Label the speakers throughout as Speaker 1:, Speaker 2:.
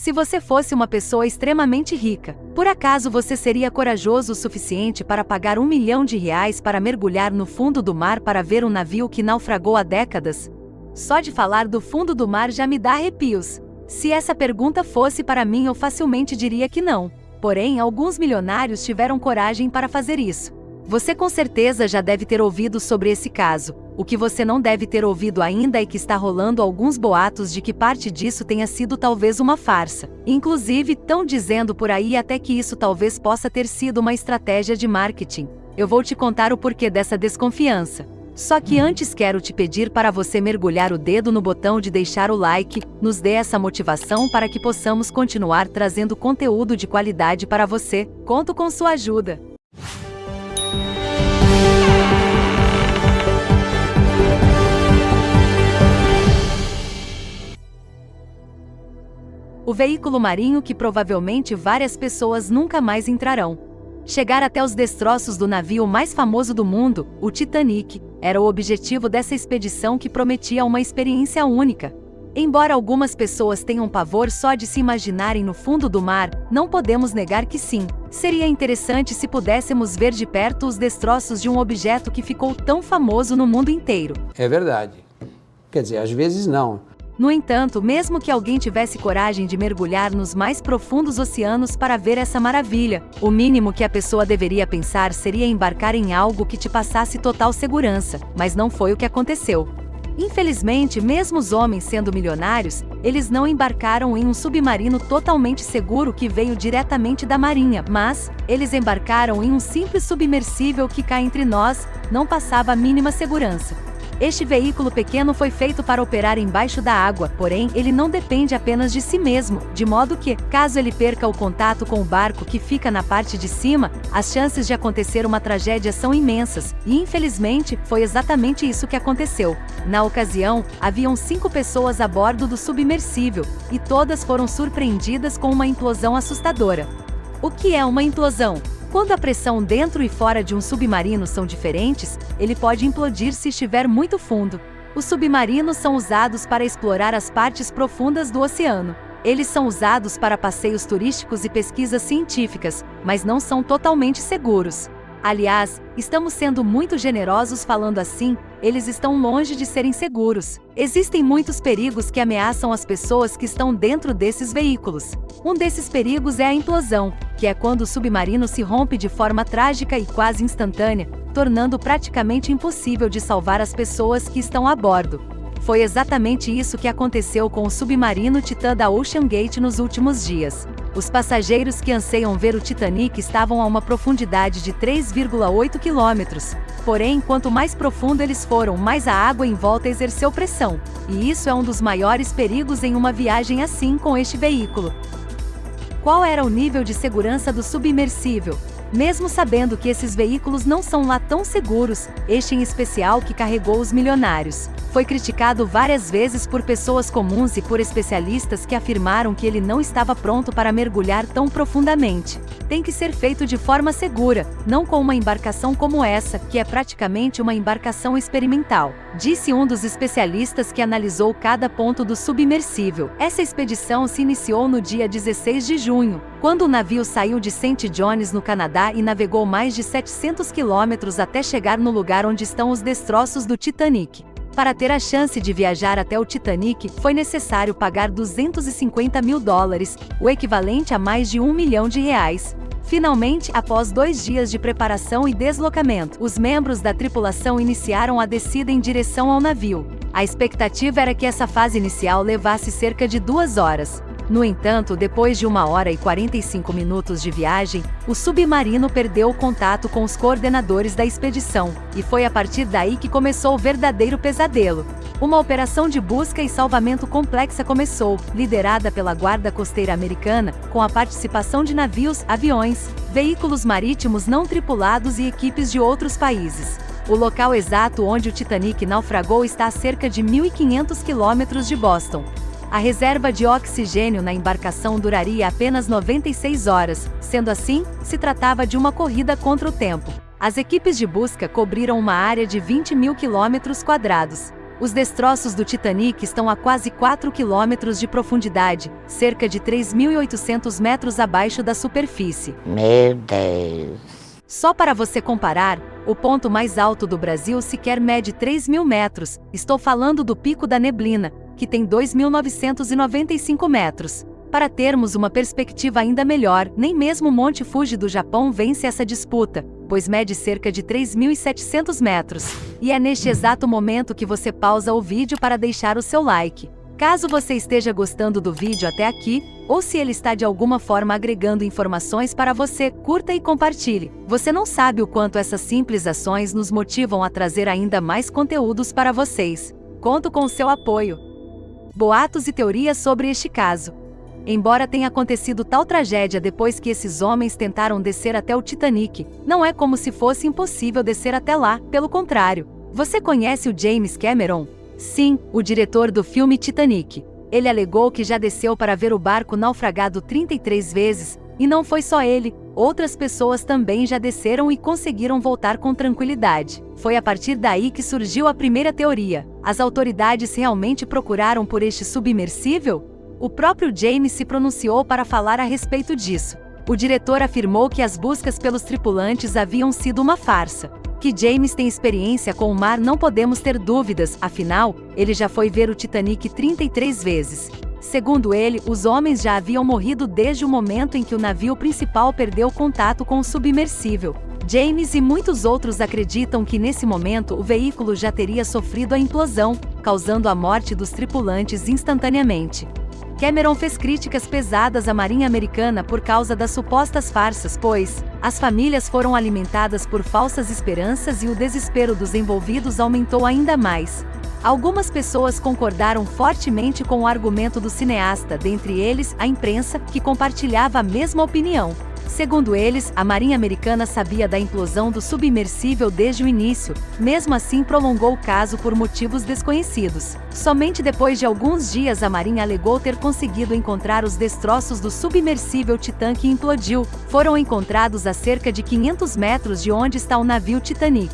Speaker 1: Se você fosse uma pessoa extremamente rica, por acaso você seria corajoso o suficiente para pagar R$ 1 milhão para mergulhar no fundo do mar para ver um navio que naufragou há décadas? Só de falar do fundo do mar já me dá arrepios. Se essa pergunta fosse para mim, eu facilmente diria que não. Porém, alguns milionários tiveram coragem para fazer isso. Você com certeza já deve ter ouvido sobre esse caso. O que você não deve ter ouvido ainda é que está rolando alguns boatos de que parte disso tenha sido talvez uma farsa. Inclusive, estão dizendo por aí até que isso talvez possa ter sido uma estratégia de marketing. Eu vou te contar o porquê dessa desconfiança. Só que antes quero te pedir para você mergulhar o dedo no botão de deixar o like, nos dê essa motivação para que possamos continuar trazendo conteúdo de qualidade para você. Conto com sua ajuda. O veículo marinho que provavelmente várias pessoas nunca mais entrarão. Chegar até os destroços do navio mais famoso do mundo, o Titanic, era o objetivo dessa expedição que prometia uma experiência única. Embora algumas pessoas tenham pavor só de se imaginarem no fundo do mar, não podemos negar que sim, seria interessante se pudéssemos ver de perto os destroços de um objeto que ficou tão famoso no mundo inteiro.
Speaker 2: É verdade. Quer dizer, às vezes não.
Speaker 1: No entanto, mesmo que alguém tivesse coragem de mergulhar nos mais profundos oceanos para ver essa maravilha, o mínimo que a pessoa deveria pensar seria embarcar em algo que te passasse total segurança, mas não foi o que aconteceu. Infelizmente, mesmo os homens sendo milionários, eles não embarcaram em um submarino totalmente seguro que veio diretamente da marinha, mas eles embarcaram em um simples submersível que cá entre nós, não passava a mínima segurança. Este veículo pequeno foi feito para operar embaixo da água, porém, ele não depende apenas de si mesmo, de modo que, caso ele perca o contato com o barco que fica na parte de cima, as chances de acontecer uma tragédia são imensas, e infelizmente, foi exatamente isso que aconteceu. Na ocasião, haviam 5 pessoas a bordo do submersível, e todas foram surpreendidas com uma implosão assustadora. O que é uma implosão? Quando a pressão dentro e fora de um submarino são diferentes, ele pode implodir se estiver muito fundo. Os submarinos são usados para explorar as partes profundas do oceano. Eles são usados para passeios turísticos e pesquisas científicas, mas não são totalmente seguros. Aliás, estamos sendo muito generosos falando assim, eles estão longe de serem seguros. Existem muitos perigos que ameaçam as pessoas que estão dentro desses veículos. Um desses perigos é a implosão, que é quando o submarino se rompe de forma trágica e quase instantânea, tornando praticamente impossível de salvar as pessoas que estão a bordo. Foi exatamente isso que aconteceu com o submarino Titã da OceanGate nos últimos dias. Os passageiros que anseiam ver o Titanic estavam a uma profundidade de 3,8 quilômetros. Porém, quanto mais profundo eles foram, mais a água em volta exerceu pressão. E isso é um dos maiores perigos em uma viagem assim com este veículo. Qual era o nível de segurança do submersível? Mesmo sabendo que esses veículos não são lá tão seguros, este em especial que carregou os milionários, foi criticado várias vezes por pessoas comuns e por especialistas que afirmaram que ele não estava pronto para mergulhar tão profundamente. Tem que ser feito de forma segura, não com uma embarcação como essa, que é praticamente uma embarcação experimental, disse um dos especialistas que analisou cada ponto do submersível. Essa expedição se iniciou no dia 16 de junho, quando o navio saiu de St. John's, no Canadá, e navegou mais de 700 quilômetros até chegar no lugar onde estão os destroços do Titanic. Para ter a chance de viajar até o Titanic, foi necessário pagar $250 mil, o equivalente a mais de R$ 1 milhão. Finalmente, após 2 dias de preparação e deslocamento, os membros da tripulação iniciaram a descida em direção ao navio. A expectativa era que essa fase inicial levasse cerca de 2 horas. No entanto, depois de 1 hora e 45 minutos de viagem, o submarino perdeu o contato com os coordenadores da expedição, e foi a partir daí que começou o verdadeiro pesadelo. Uma operação de busca e salvamento complexa começou, liderada pela Guarda Costeira Americana, com a participação de navios, aviões, veículos marítimos não tripulados e equipes de outros países. O local exato onde o Titanic naufragou está a cerca de 1.500 quilômetros de Boston. A reserva de oxigênio na embarcação duraria apenas 96 horas, sendo assim, se tratava de uma corrida contra o tempo. As equipes de busca cobriram uma área de 20 mil quilômetros quadrados. Os destroços do Titanic estão a quase 4 quilômetros de profundidade, cerca de 3.800 metros abaixo da superfície.
Speaker 3: Meu Deus!
Speaker 1: Só para você comparar, o ponto mais alto do Brasil sequer mede 3.000 metros, estou falando do Pico da Neblina, que tem 2.995 metros. Para termos uma perspectiva ainda melhor, nem mesmo o Monte Fuji do Japão vence essa disputa, pois mede cerca de 3.700 metros. E é neste exato momento que você pausa o vídeo para deixar o seu like. Caso você esteja gostando do vídeo até aqui, ou se ele está de alguma forma agregando informações para você, curta e compartilhe. Você não sabe o quanto essas simples ações nos motivam a trazer ainda mais conteúdos para vocês. Conto com o seu apoio. Boatos e teorias sobre este caso. Embora tenha acontecido tal tragédia depois que esses homens tentaram descer até o Titanic, não é como se fosse impossível descer até lá, pelo contrário. Você conhece o James Cameron? Sim, o diretor do filme Titanic. Ele alegou que já desceu para ver o barco naufragado 33 vezes, e não foi só ele, outras pessoas também já desceram e conseguiram voltar com tranquilidade. Foi a partir daí que surgiu a primeira teoria. As autoridades realmente procuraram por este submersível? O próprio James se pronunciou para falar a respeito disso. O diretor afirmou que as buscas pelos tripulantes haviam sido uma farsa. Que James tem experiência com o mar não podemos ter dúvidas, afinal, ele já foi ver o Titanic 33 vezes. Segundo ele, os homens já haviam morrido desde o momento em que o navio principal perdeu contato com o submersível. James e muitos outros acreditam que nesse momento o veículo já teria sofrido a implosão, causando a morte dos tripulantes instantaneamente. Cameron fez críticas pesadas à Marinha Americana por causa das supostas farsas, pois as famílias foram alimentadas por falsas esperanças e o desespero dos envolvidos aumentou ainda mais. Algumas pessoas concordaram fortemente com o argumento do cineasta, dentre eles a imprensa, que compartilhava a mesma opinião. Segundo eles, a Marinha Americana sabia da implosão do submersível desde o início, mesmo assim prolongou o caso por motivos desconhecidos. Somente depois de alguns dias a Marinha alegou ter conseguido encontrar os destroços do submersível Titã que implodiu. Foram encontrados a cerca de 500 metros de onde está o navio Titanic.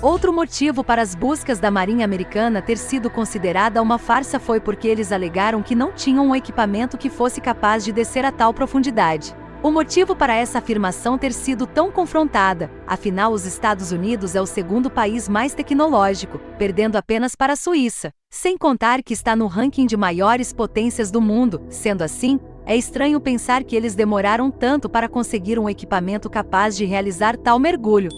Speaker 1: Outro motivo para as buscas da Marinha Americana ter sido considerada uma farsa foi porque eles alegaram que não tinham um equipamento que fosse capaz de descer a tal profundidade. O motivo para essa afirmação ter sido tão confrontada, afinal os Estados Unidos é o segundo país mais tecnológico, perdendo apenas para a Suíça, sem contar que está no ranking de maiores potências do mundo. Sendo assim, é estranho pensar que eles demoraram tanto para conseguir um equipamento capaz de realizar tal mergulho.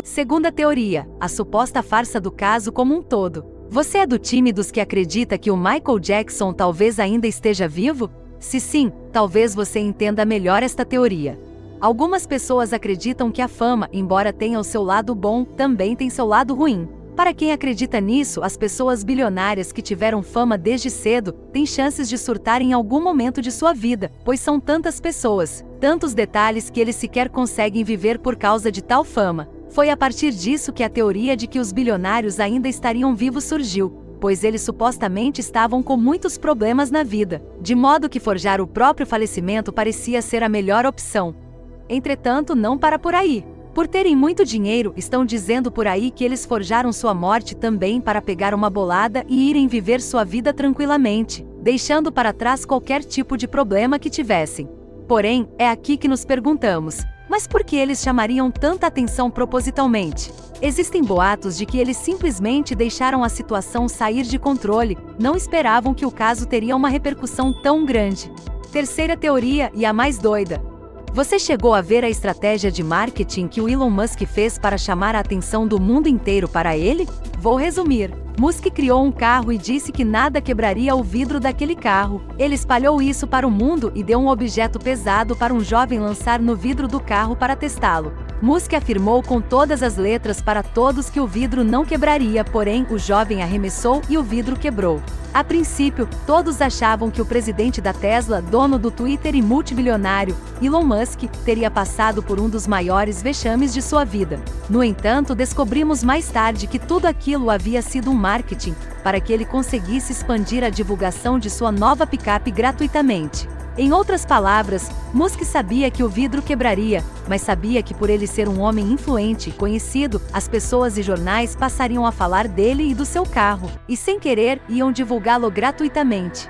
Speaker 1: Segunda teoria, a suposta farsa do caso como um todo. Você é do time dos que acredita que o Michael Jackson talvez ainda esteja vivo? Se sim, talvez você entenda melhor esta teoria. Algumas pessoas acreditam que a fama, embora tenha o seu lado bom, também tem seu lado ruim. Para quem acredita nisso, as pessoas bilionárias que tiveram fama desde cedo têm chances de surtar em algum momento de sua vida, pois são tantas pessoas, tantos detalhes que eles sequer conseguem viver por causa de tal fama. Foi a partir disso que a teoria de que os bilionários ainda estariam vivos surgiu, pois eles supostamente estavam com muitos problemas na vida, de modo que forjar o próprio falecimento parecia ser a melhor opção. Entretanto, não para por aí. Por terem muito dinheiro, estão dizendo por aí que eles forjaram sua morte também para pegar uma bolada e irem viver sua vida tranquilamente, deixando para trás qualquer tipo de problema que tivessem. Porém, é aqui que nos perguntamos: mas por que eles chamariam tanta atenção propositalmente? Existem boatos de que eles simplesmente deixaram a situação sair de controle, não esperavam que o caso teria uma repercussão tão grande. Terceira teoria, e a mais doida. Você chegou a ver a estratégia de marketing que o Elon Musk fez para chamar a atenção do mundo inteiro para ele? Vou resumir. Musk criou um carro e disse que nada quebraria o vidro daquele carro. Ele espalhou isso para o mundo e deu um objeto pesado para um jovem lançar no vidro do carro para testá-lo. Musk afirmou com todas as letras para todos que o vidro não quebraria, porém o jovem arremessou e o vidro quebrou. A princípio, todos achavam que o presidente da Tesla, dono do Twitter e multibilionário, Elon Musk, teria passado por um dos maiores vexames de sua vida. No entanto, descobrimos mais tarde que tudo aquilo havia sido um marketing, para que ele conseguisse expandir a divulgação de sua nova picape gratuitamente. Em outras palavras, Musk sabia que o vidro quebraria, mas sabia que por ele ser um homem influente e conhecido, as pessoas e jornais passariam a falar dele e do seu carro, e sem querer, iam divulgá-lo gratuitamente.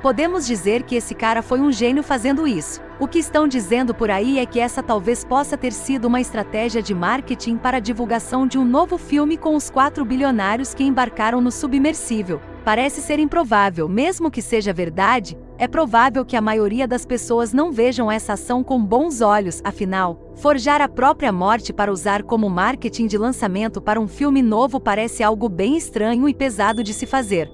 Speaker 1: Podemos dizer que esse cara foi um gênio fazendo isso. O que estão dizendo por aí é que essa talvez possa ter sido uma estratégia de marketing para a divulgação de um novo filme com os 4 bilionários que embarcaram no submersível. Parece ser improvável, mesmo que seja verdade, é provável que a maioria das pessoas não vejam essa ação com bons olhos, afinal, forjar a própria morte para usar como marketing de lançamento para um filme novo parece algo bem estranho e pesado de se fazer.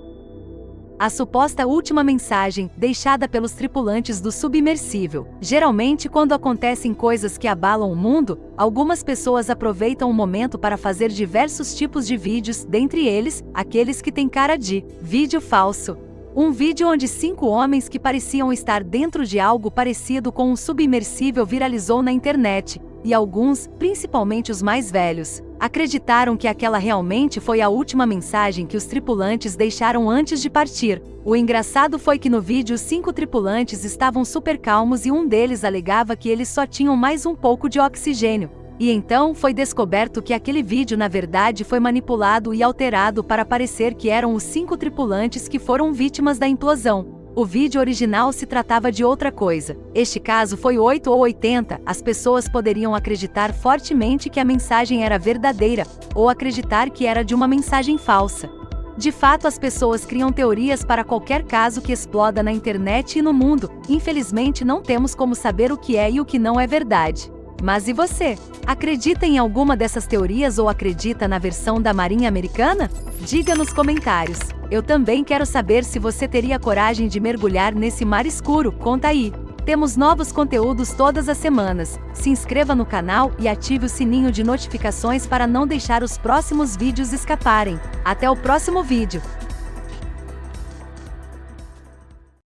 Speaker 1: A suposta última mensagem, deixada pelos tripulantes do submersível. Geralmente, quando acontecem coisas que abalam o mundo, algumas pessoas aproveitam o momento para fazer diversos tipos de vídeos, dentre eles, aqueles que têm cara de vídeo falso. Um vídeo onde 5 homens que pareciam estar dentro de algo parecido com um submersível viralizou na internet, e alguns, principalmente os mais velhos, acreditaram que aquela realmente foi a última mensagem que os tripulantes deixaram antes de partir. O engraçado foi que no vídeo 5 tripulantes estavam super calmos e um deles alegava que eles só tinham mais um pouco de oxigênio. E então foi descoberto que aquele vídeo na verdade foi manipulado e alterado para parecer que eram os 5 tripulantes que foram vítimas da implosão. O vídeo original se tratava de outra coisa. Este caso foi 8 ou 80, as pessoas poderiam acreditar fortemente que a mensagem era verdadeira, ou acreditar que era de uma mensagem falsa. De fato, as pessoas criam teorias para qualquer caso que exploda na internet e no mundo. Infelizmente, não temos como saber o que é e o que não é verdade. Mas e você? Acredita em alguma dessas teorias ou acredita na versão da Marinha Americana? Diga nos comentários. Eu também quero saber se você teria coragem de mergulhar nesse mar escuro, conta aí. Temos novos conteúdos todas as semanas. Se inscreva no canal e ative o sininho de notificações para não deixar os próximos vídeos escaparem. Até o próximo vídeo!